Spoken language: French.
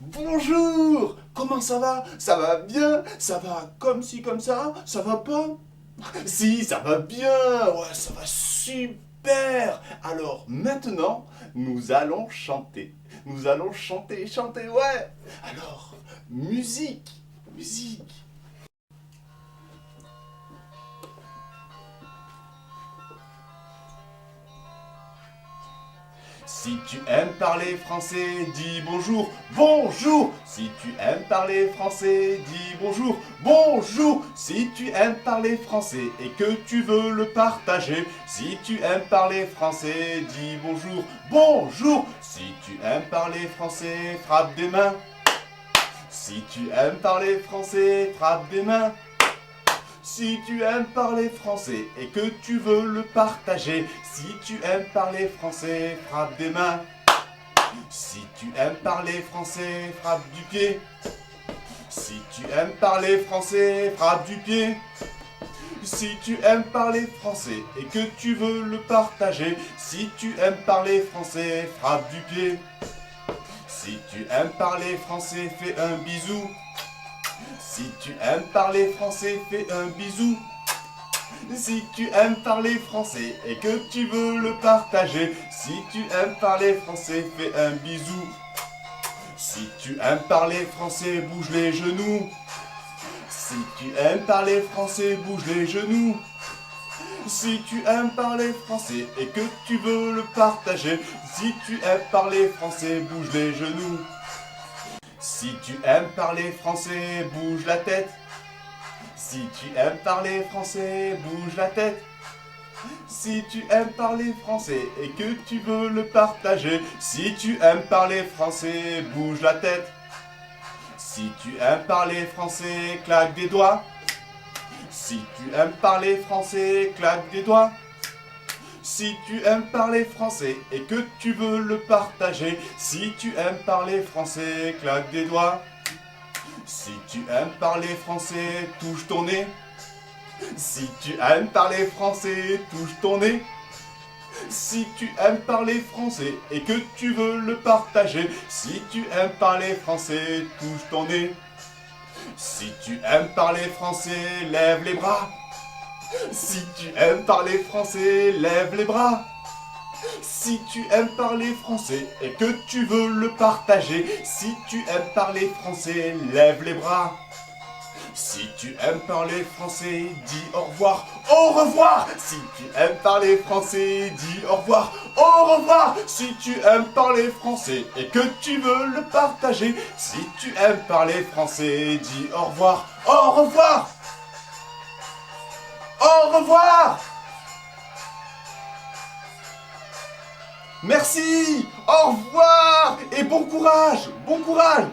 Bonjour! Comment ça va? Ça va bien? Ça va comme ci, comme ça va pas? Si, ça va bien! Ouais, ça va super! Alors maintenant, nous allons chanter. Nous allons chanter, chanter, ouais! Alors, musique! Musique! Si tu aimes parler français, dis bonjour, bonjour. Si tu aimes parler français, dis bonjour, bonjour. Si tu aimes parler français et que tu veux le partager, si tu aimes parler français, dis bonjour, bonjour. Si tu aimes parler français, frappe des mains. Si tu aimes parler français, frappe des mains. Si tu aimes parler français et que tu veux le partager, si tu aimes parler français, frappe des mains. Si tu aimes parler français, frappe du pied. Si tu aimes parler français, frappe du pied. Si tu aimes parler français et que tu veux le partager, si tu aimes parler français, frappe du pied. Si tu aimes parler français, fais un bisou. Si tu aimes parler français, fais un bisou. Si tu aimes parler français et que tu veux le partager, si tu aimes parler français, fais un bisou. Si tu aimes parler français, bouge les genoux. Si tu aimes parler français, bouge les genoux. Si tu aimes parler français et que tu veux le partager, si tu aimes parler français, bouge les genoux. Si tu aimes parler français, bouge la tête. Si tu aimes parler français, bouge la tête. Si tu aimes parler français et que tu veux le partager, si tu aimes parler français, bouge la tête. Si tu aimes parler français, claque des doigts. Si tu aimes parler français, claque des doigts. Si tu aimes parler français et que tu veux le partager, si tu aimes parler français, claque des doigts. Si tu aimes parler français, touche ton nez. Si tu aimes parler français, touche ton nez. Si tu aimes parler français et que tu veux le partager, si tu aimes parler français, touche ton nez. Si tu aimes parler français, lève les bras. Si tu aimes parler français, lève les bras. Si tu aimes parler français et que tu veux le partager, si tu aimes parler français, lève les bras. Si tu aimes parler français, dis au revoir, au revoir. Si tu aimes parler français, dis au revoir, au revoir. Si tu aimes parler français et que tu veux le partager, si tu aimes parler français, dis au revoir, au revoir. Au revoir. Merci, au revoir et bon courage, bon courage.